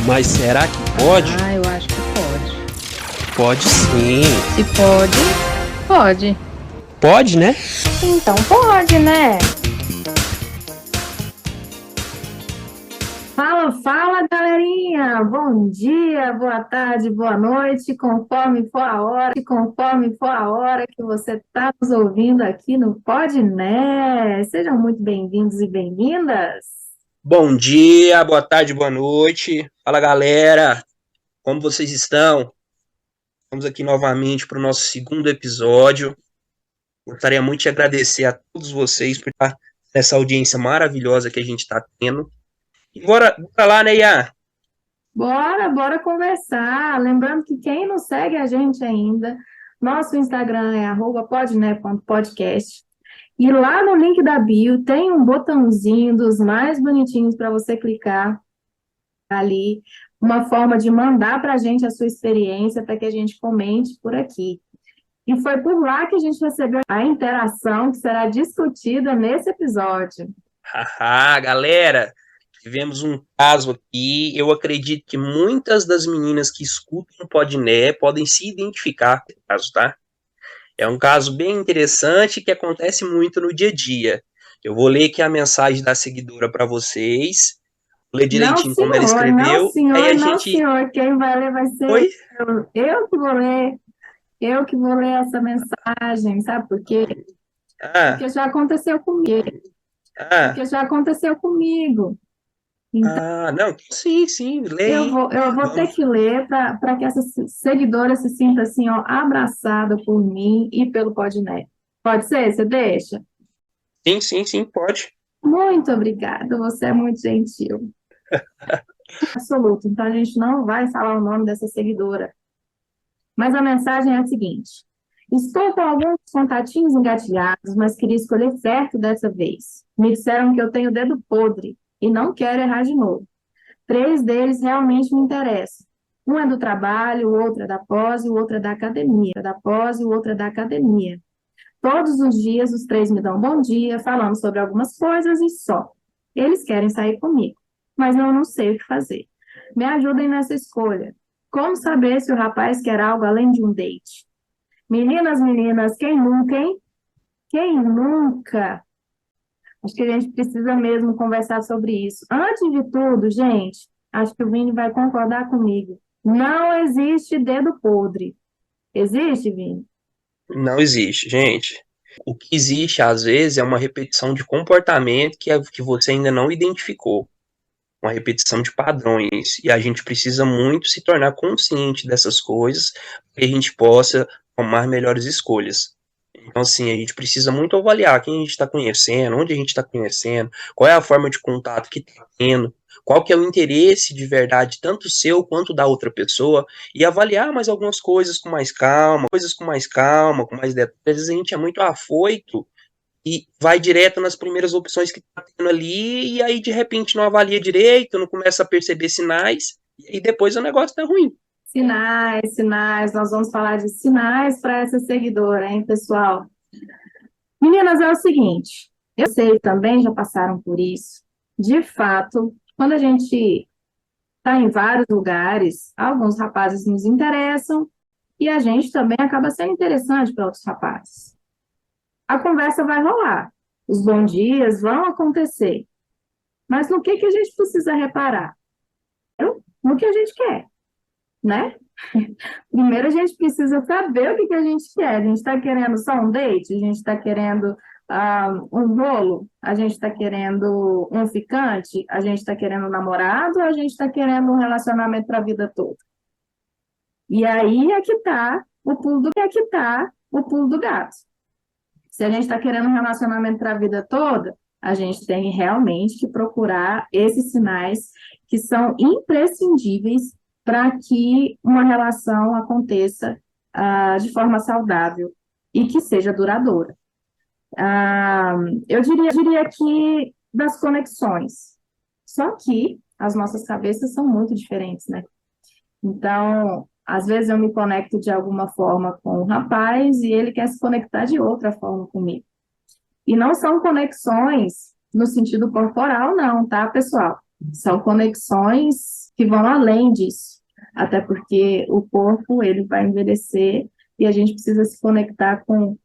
Mas será que pode? Ah, eu acho que pode. Pode sim. Se pode, pode. Pode, né? Então pode, né? Fala, fala, galerinha! Bom dia, boa tarde, boa noite, conforme for a hora que você está nos ouvindo aqui no Pode Né. Sejam muito bem-vindos e bem-vindas. Bom dia, boa tarde, boa noite. Fala, galera. Como vocês estão? Estamos aqui novamente para o nosso segundo episódio. Gostaria muito de agradecer a todos vocês por estar nessa audiência maravilhosa que a gente está tendo. E bora lá, né, Iá? Bora conversar. Lembrando que quem não segue a gente ainda, nosso Instagram é @podne.podcast. E lá no link da bio tem um botãozinho dos mais bonitinhos para você clicar ali, uma forma de mandar para a gente a sua experiência para que a gente comente por aqui. E foi por lá que a gente recebeu a interação que será discutida nesse episódio. Haha, galera, tivemos um caso aqui. Eu acredito que muitas das meninas que escutam o Podné podem se identificar com esse caso, tá? É um caso bem interessante que acontece muito no dia a dia. Eu vou ler aqui a mensagem da seguidora para vocês, vou ler Não, direitinho como ela senhor, não, escreveu, aí senhor, a não, gente... senhor. Quem vai ler vai ser Oi? eu que vou ler. Eu que vou ler essa mensagem, sabe por quê? Ah, Porque já aconteceu comigo. ah, Porque já aconteceu comigo. Então, não, sim, eu leia. vou, eu vou ter Vamos. que ler para que essa seguidora se sinta assim, ó, abraçada por mim e pelo Podnet. Pode ser? Você deixa? Sim, pode. Muito obrigada, você é muito gentil. Absoluto. Então, a gente não vai falar o nome dessa seguidora. Mas a mensagem é a seguinte: estou com alguns contatinhos engatilhados, mas queria escolher certo dessa vez. Me disseram que eu tenho dedo podre e não quero errar de novo. 3 deles realmente me interessam. Um é do trabalho, o outro é da pós e o outro é da academia. Todos os dias os 3 me dão bom dia, falando sobre algumas coisas e só. Eles querem sair comigo, mas eu não sei o que fazer. Me ajudem nessa escolha. Como saber se o rapaz quer algo além de um date? Meninas, quem nunca, hein? Quem nunca? Acho que a gente precisa mesmo conversar sobre isso. Antes de tudo, gente, acho que o Vini vai concordar comigo. Não existe dedo podre. Existe, Vini? Não existe, gente. O que existe, às vezes, é uma repetição de comportamento que você ainda não identificou. Uma repetição de padrões. E a gente precisa muito se tornar consciente dessas coisas para que a gente possa tomar melhores escolhas. Então, assim, a gente precisa muito avaliar quem a gente está conhecendo, onde a gente está conhecendo, qual é a forma de contato que está tendo, qual que é o interesse de verdade, tanto seu quanto da outra pessoa, e avaliar mais algumas coisas com mais calma, com mais detalhes. Às vezes a gente é muito afoito e vai direto nas primeiras opções que está tendo ali, e aí de repente não avalia direito, não começa a perceber sinais, e depois o negócio tá ruim. Sinais. Nós vamos falar de sinais para essa seguidora, hein, pessoal? Meninas, é o seguinte, eu sei também, já passaram por isso. De fato, quando a gente está em vários lugares, alguns rapazes nos interessam e a gente também acaba sendo interessante para outros rapazes. A conversa vai rolar, os bons dias vão acontecer, mas no que a gente precisa reparar? No que a gente quer, né? Primeiro a gente precisa saber o que a gente quer. A gente está querendo só um date? A gente está querendo um rolo? A gente está querendo um ficante? A gente está querendo um namorado? Ou a gente está querendo um relacionamento para a vida toda? E aí é que está o pulo do gato. Se a gente está querendo um relacionamento para a vida toda, a gente tem realmente que procurar esses sinais que são imprescindíveis para que uma relação aconteça de forma saudável e que seja duradoura. Eu diria que das conexões. Só que as nossas cabeças são muito diferentes, né? Então, às vezes eu me conecto de alguma forma com o rapaz e ele quer se conectar de outra forma comigo. E não são conexões no sentido corporal, não, tá, pessoal? São conexões que vão além disso, até porque o corpo, ele vai envelhecer e a gente precisa se conectar com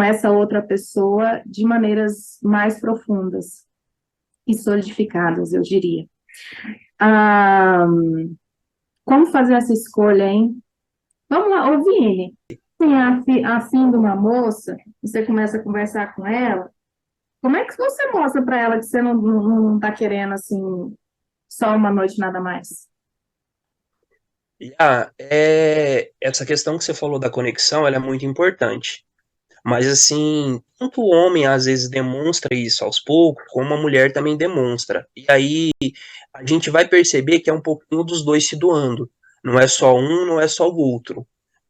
essa outra pessoa de maneiras mais profundas e solidificadas, eu diria. Ah, como fazer essa escolha, hein? Vamos lá, ô Vini, tem afim de uma moça, você começa a conversar com ela, como é que você mostra para ela que você não tá querendo, assim, só uma noite nada mais? Essa questão que você falou da conexão, ela é muito importante. Mas assim, tanto o homem às vezes demonstra isso aos poucos, como a mulher também demonstra. E aí a gente vai perceber que é um pouquinho dos dois se doando. Não é só um, não é só o outro.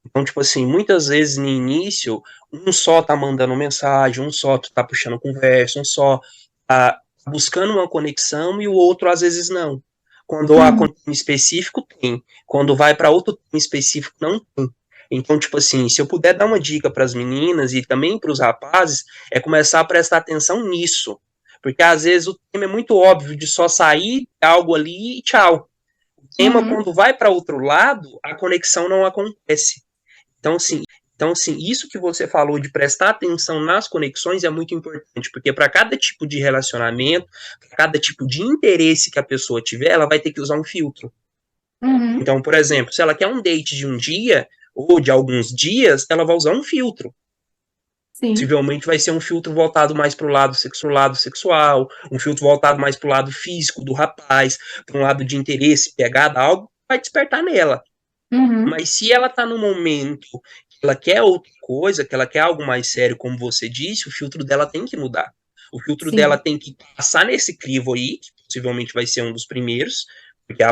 Então, tipo assim, muitas vezes no início, um só tá mandando mensagem, um só tá puxando conversa, um só tá buscando uma conexão e o outro às vezes não. Quando há Uhum. conexão específico, tem. Quando vai para outro tema específico, não tem. Então, tipo assim, se eu puder dar uma dica para as meninas e também para os rapazes, é começar a prestar atenção nisso. Porque às vezes o tema é muito óbvio de só sair algo ali e tchau. O tema, Uhum. quando vai para outro lado, a conexão não acontece. Então, assim, isso que você falou de prestar atenção nas conexões é muito importante, porque para cada tipo de relacionamento, para cada tipo de interesse que a pessoa tiver, ela vai ter que usar um filtro. Uhum. Então, por exemplo, se ela quer um date de um dia ou de alguns dias, ela vai usar um filtro. Sim. Possivelmente vai ser um filtro voltado mais para o lado sexual, um filtro voltado mais para o lado físico do rapaz, para um lado de interesse, pegada, algo que vai despertar nela. Uhum. Mas se ela está no momento que ela quer outra coisa, que ela quer algo mais sério, como você disse, o filtro dela tem que mudar. O filtro dela Sim. tem que passar nesse crivo aí, que possivelmente vai ser um dos primeiros, porque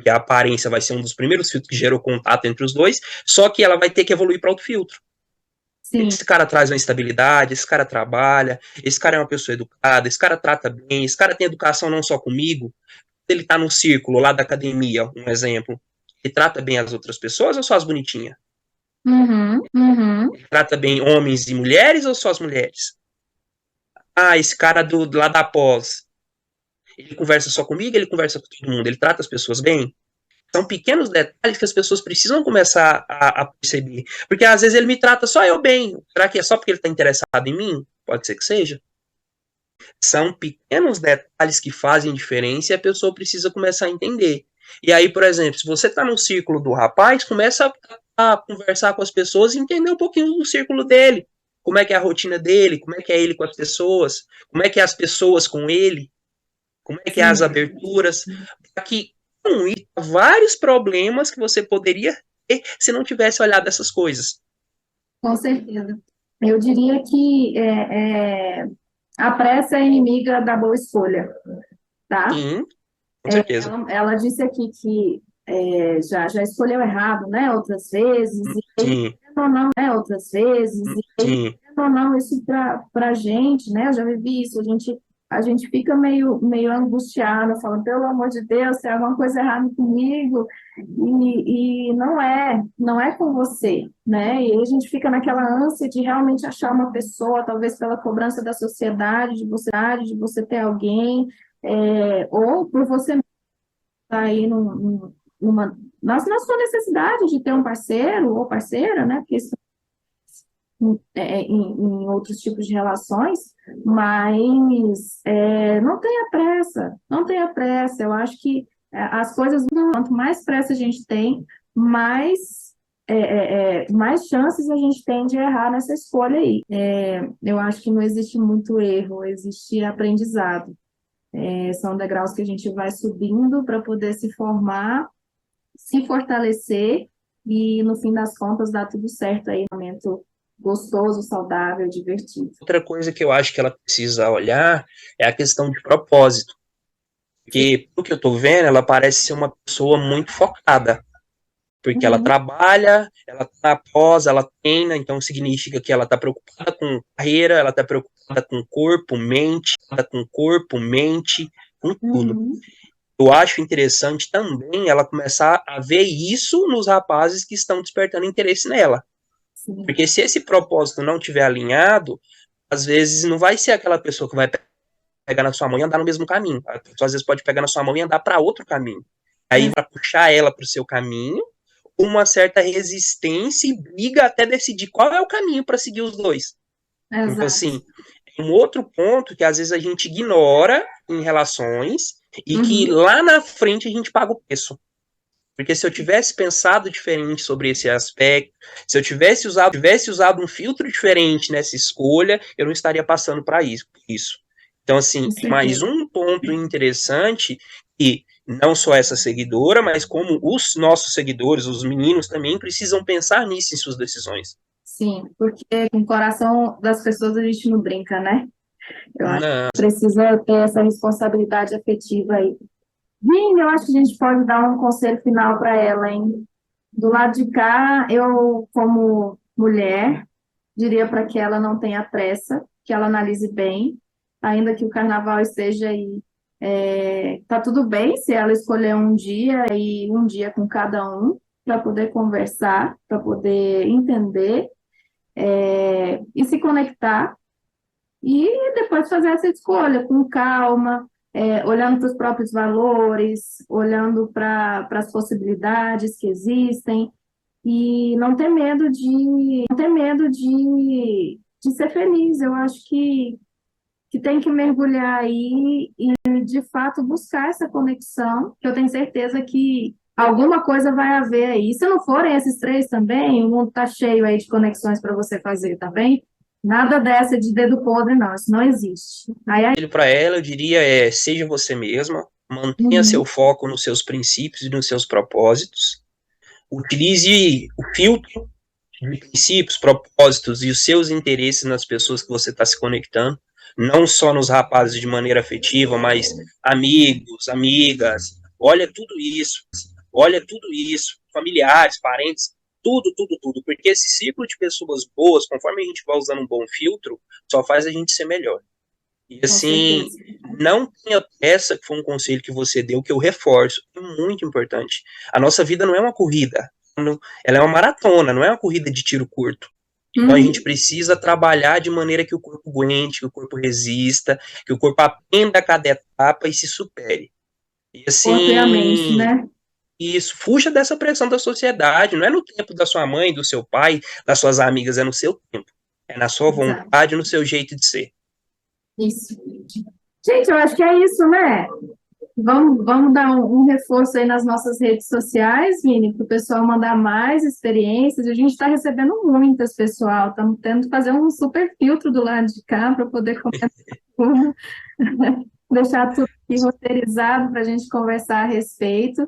a aparência vai ser um dos primeiros filtros que gerou contato entre os dois, só que ela vai ter que evoluir para outro filtro. Sim. Esse cara traz uma estabilidade, esse cara trabalha, esse cara é uma pessoa educada, esse cara trata bem, esse cara tem educação não só comigo, ele tá no círculo lá da academia, um exemplo, ele trata bem as outras pessoas ou só as bonitinhas? Uhum. Uhum. Ele trata bem homens e mulheres ou só as mulheres? Ah, esse cara lá da pós, ele conversa só comigo, ele conversa com todo mundo, ele trata as pessoas bem? São pequenos detalhes que as pessoas precisam começar a perceber. Porque às vezes ele me trata só eu bem. Será que é só porque ele está interessado em mim? Pode ser que seja. São pequenos detalhes que fazem diferença e a pessoa precisa começar a entender. E aí, por exemplo, se você está no círculo do rapaz, começa a conversar com as pessoas e entender um pouquinho do círculo dele. Como é que é a rotina dele, como é que é ele com as pessoas, como é que é as pessoas com ele, como é que é as Sim. aberturas, para que com isso, vários problemas que você poderia ter se não tivesse olhado essas coisas. Com certeza. Eu diria que a pressa é inimiga da boa escolha, tá? Sim, com certeza. Ela disse aqui que já escolheu errado, né, outras vezes, Sim, ou não, né, outras vezes, sim, ou não, isso para a gente, né, eu já vivi isso, a gente fica meio angustiada, falando, pelo amor de Deus, tem alguma coisa errada comigo, e não é com você, né, e aí a gente fica naquela ânsia de realmente achar uma pessoa, talvez pela cobrança da sociedade, de você ter alguém, ou por você estar aí na sua necessidade de ter um parceiro ou parceira, né? Porque isso em outros tipos de relações, mas não tenha pressa, não tenha pressa. Eu acho que as coisas, quanto mais pressa a gente tem, mais chances a gente tem de errar nessa escolha aí. Eu acho que não existe muito erro, existe aprendizado. São degraus que a gente vai subindo para poder se formar, se fortalecer e, no fim das contas, dar tudo certo aí, um momento gostoso, saudável, divertido. outra coisa que eu acho que ela precisa olhar é a questão de propósito. Porque, pelo que eu tô vendo, ela parece ser uma pessoa muito focada. Porque ela Uhum, trabalha, ela tá pós, ela treina, então significa que ela tá preocupada com carreira, ela tá preocupada com corpo, mente, com tudo. uhum, Eu acho interessante também ela começar a ver isso nos rapazes que estão despertando interesse nela. sim, Porque se esse propósito não tiver alinhado, às vezes não vai ser aquela pessoa que vai pegar na sua mão e andar no mesmo caminho. A pessoa às vezes pode pegar na sua mão e andar para outro caminho. Aí vai puxar ela para o seu caminho, uma certa resistência e briga até decidir qual é o caminho para seguir os dois. Exato. Então, assim, um outro ponto que às vezes a gente ignora em relações e que lá na frente a gente paga o preço. Porque se eu tivesse pensado diferente sobre esse aspecto, se eu tivesse usado um filtro diferente nessa escolha, eu não estaria passando para isso. Então, assim, mais um ponto interessante que não só essa seguidora, mas como os nossos seguidores, os meninos também precisam pensar nisso em suas decisões. Sim, porque com o coração das pessoas a gente não brinca, né? Eu acho que precisa ter essa responsabilidade afetiva aí. Vini, eu acho que a gente pode dar um conselho final para ela, hein? Do lado de cá, eu, como mulher, diria para que ela não tenha pressa, que ela analise bem, ainda que o carnaval esteja aí. Tá tudo bem se ela escolher um dia e um dia com cada um, para poder conversar, para poder entender e se conectar, e depois fazer essa escolha com calma, olhando para os próprios valores, olhando para as possibilidades que existem, e não ter medo de ser feliz. Eu acho que tem que mergulhar aí e, de fato, buscar essa conexão, que eu tenho certeza que alguma coisa vai haver aí. Se não forem esses três também, o mundo está cheio aí de conexões para você fazer, tá bem? Nada dessa de dedo podre, não. Isso não existe. Para ela, eu diria, seja você mesma, mantenha seu foco nos seus princípios e nos seus propósitos, utilize o filtro de princípios, propósitos e os seus interesses nas pessoas que você está se conectando, não só nos rapazes de maneira afetiva, mas amigos, amigas, olha tudo isso, familiares, parentes, tudo, porque esse ciclo de pessoas boas, conforme a gente vai usando um bom filtro, só faz a gente ser melhor. E assim, não tenha pressa, que foi um conselho que você deu, que eu reforço, é muito importante. A nossa vida não é uma corrida, ela é uma maratona, não é uma corrida de tiro curto. Então a gente precisa trabalhar de maneira que o corpo aguente, que o corpo resista, que o corpo aprenda a cada etapa e se supere. E assim, né? Isso, fuja dessa pressão da sociedade, não é no tempo da sua mãe, do seu pai, das suas amigas, é no seu tempo. É na sua vontade, no seu jeito de ser. Isso. Gente, eu acho que é isso, né? Vamos dar um reforço aí nas nossas redes sociais, Vini, para o pessoal mandar mais experiências. A gente está recebendo muitas, pessoal. Estamos tendo que fazer um super filtro do lado de cá para poder começar tudo, deixar tudo aqui roteirizado para a gente conversar a respeito.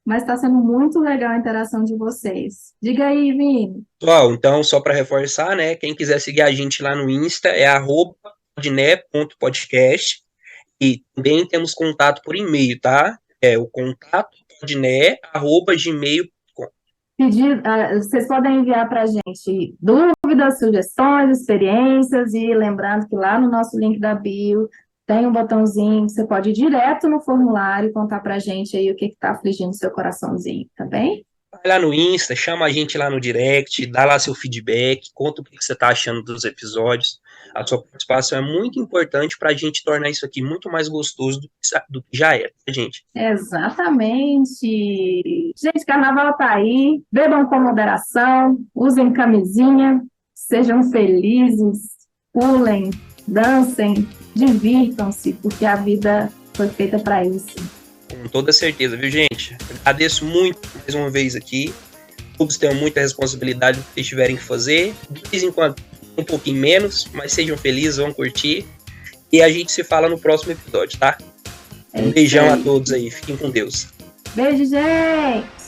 Mas está sendo muito legal a interação de vocês. Diga aí, Vini. Pessoal, então, só para reforçar, né? Quem quiser seguir a gente lá no Insta é @podné.podcast. E também temos contato por e-mail, tá? É o contato podné@gmail.com. Vocês podem enviar para a gente dúvidas, sugestões, experiências, e lembrando que lá no nosso link da bio tem um botãozinho, você pode ir direto no formulário e contar para a gente aí o que está afligindo seu coraçãozinho, tá bem? Vai lá no Insta, chama a gente lá no direct, dá lá seu feedback, conta o que você está achando dos episódios. A sua participação é muito importante para a gente tornar isso aqui muito mais gostoso do que já é, tá, gente? Exatamente. Gente, carnaval tá aí, bebam com moderação, usem camisinha, sejam felizes, pulem, dancem, divirtam-se, porque a vida foi feita para isso. Com toda certeza, viu, gente? Agradeço muito mais uma vez aqui. Todos tenham muita responsabilidade do que vocês tiverem que fazer. De vez em quando, um pouquinho menos, mas sejam felizes, vão curtir. E a gente se fala no próximo episódio, tá? Um beijão a todos aí. Fiquem com Deus. Beijo, gente!